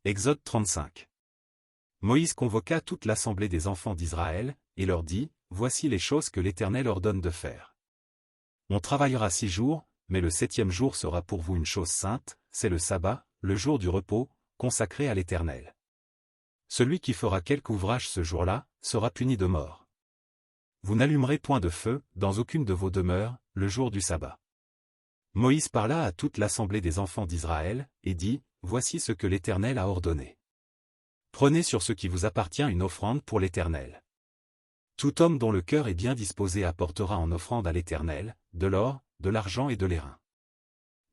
Exode 35. Moïse convoqua toute l'assemblée des enfants d'Israël, et leur dit, « Voici les choses que l'Éternel ordonne de faire. On travaillera 6 jours, mais le 7e jour sera pour vous une chose sainte, c'est le sabbat, le jour du repos, consacré à l'Éternel. Celui qui fera quelque ouvrage ce jour-là, sera puni de mort. Vous n'allumerez point de feu, dans aucune de vos demeures, le jour du sabbat. » Moïse parla à toute l'assemblée des enfants d'Israël, et dit, « Voici ce que l'Éternel a ordonné. Prenez sur ce qui vous appartient une offrande pour l'Éternel. Tout homme dont le cœur est bien disposé apportera en offrande à l'Éternel, de l'or, de l'argent et de l'airain.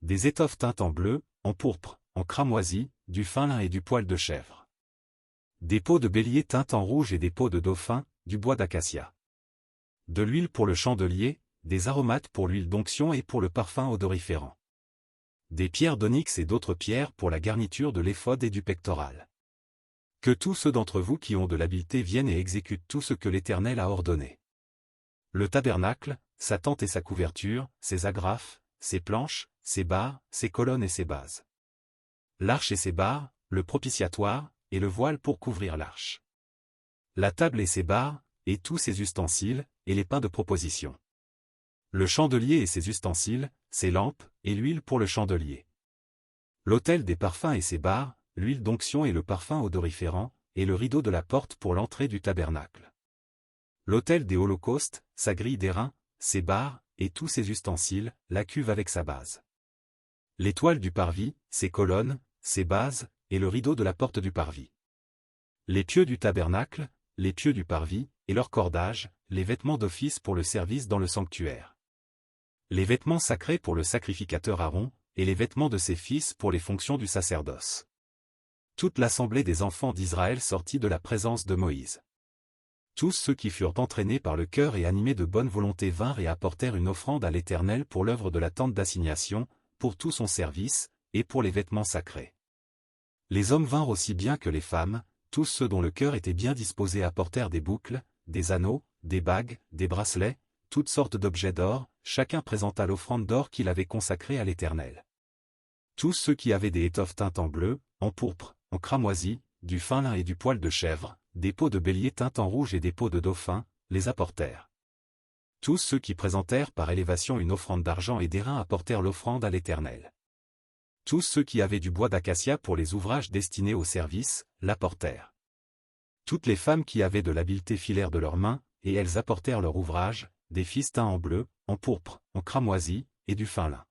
Des étoffes teintes en bleu, en pourpre, en cramoisi, du fin lin et du poil de chèvre. Des peaux de bélier teintes en rouge et des peaux de dauphin, du bois d'acacia. De l'huile pour le chandelier, des aromates pour l'huile d'onction et pour le parfum odoriférant. Des pierres d'onyx et d'autres pierres pour la garniture de l'éphod et du pectoral. Que tous ceux d'entre vous qui ont de l'habileté viennent et exécutent tout ce que l'Éternel a ordonné. Le tabernacle, sa tente et sa couverture, ses agrafes, ses planches, ses barres, ses colonnes et ses bases. L'arche et ses barres, le propitiatoire, et le voile pour couvrir l'arche. La table et ses barres, et tous ses ustensiles, et les pains de proposition. Le chandelier et ses ustensiles, ses lampes, et l'huile pour le chandelier. L'autel des parfums et ses barres, l'huile d'onction et le parfum odoriférant, et le rideau de la porte pour l'entrée du tabernacle. L'autel des holocaustes, sa grille d'airain, ses barres, et tous ses ustensiles, la cuve avec sa base. L'étoile du parvis, ses colonnes, ses bases, et le rideau de la porte du parvis. Les pieux du tabernacle, les pieux du parvis, et leur cordage, les vêtements d'office pour le service dans le sanctuaire. Les vêtements sacrés pour le sacrificateur Aaron, et les vêtements de ses fils pour les fonctions du sacerdoce. Toute l'assemblée des enfants d'Israël sortit de la présence de Moïse. Tous ceux qui furent entraînés par le cœur et animés de bonne volonté vinrent et apportèrent une offrande à l'Éternel pour l'œuvre de la tente d'assignation, pour tout son service, et pour les vêtements sacrés. Les hommes vinrent aussi bien que les femmes, tous ceux dont le cœur était bien disposé apportèrent des boucles, des anneaux, des bagues, des bracelets, toutes sortes d'objets d'or, chacun présenta l'offrande d'or qu'il avait consacrée à l'Éternel. Tous ceux qui avaient des étoffes teintes en bleu, en pourpre, en cramoisi, du fin lin et du poil de chèvre, des peaux de bélier teintes en rouge et des peaux de dauphin, les apportèrent. Tous ceux qui présentèrent par élévation une offrande d'argent et d'airain apportèrent l'offrande à l'Éternel. Tous ceux qui avaient du bois d'acacia pour les ouvrages destinés au service, l'apportèrent. Toutes les femmes qui avaient de l'habileté filèrent de leurs mains, et elles apportèrent leur ouvrage, des fils teints en bleu, en pourpre, en cramoisi, et du fin lin.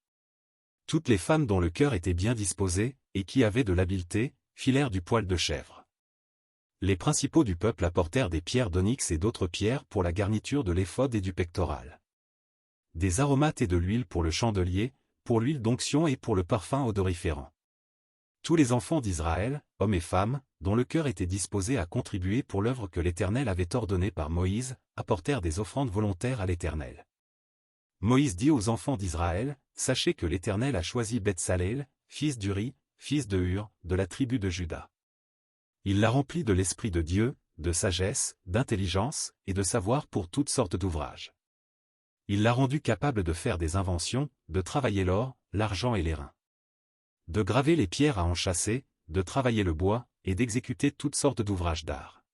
Toutes les femmes dont le cœur était bien disposé, et qui avaient de l'habileté, filèrent du poil de chèvre. Les principaux du peuple apportèrent des pierres d'onyx et d'autres pierres pour la garniture de l'éphod et du pectoral. Des aromates et de l'huile pour le chandelier, pour l'huile d'onction et pour le parfum odoriférant. Tous les enfants d'Israël, hommes et femmes, dont le cœur était disposé à contribuer pour l'œuvre que l'Éternel avait ordonnée par Moïse, apportèrent des offrandes volontaires à l'Éternel. Moïse dit aux enfants d'Israël, « Sachez que l'Éternel a choisi Beth-Salel, fils d'Uri, fils de Hur, de la tribu de Juda. Il l'a rempli de l'Esprit de Dieu, de sagesse, d'intelligence, et de savoir pour toutes sortes d'ouvrages. Il l'a rendu capable de faire des inventions, de travailler l'or, l'argent et l'airain. De graver les pierres à enchâsser, de travailler le bois, et d'exécuter toutes sortes d'ouvrages d'art.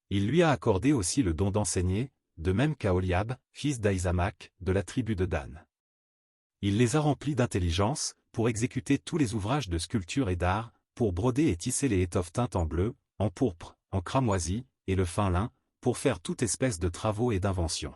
Il lui a accordé aussi le don d'enseigner, de même qu'Aholiab, fils d'Ahisamach, de la tribu de Dan. Il les a remplis d'intelligence, pour exécuter tous les ouvrages de sculpture et d'art, pour broder et tisser les étoffes teintes en bleu, en pourpre, en cramoisi, et le fin lin, pour faire toute espèce de travaux et d'inventions.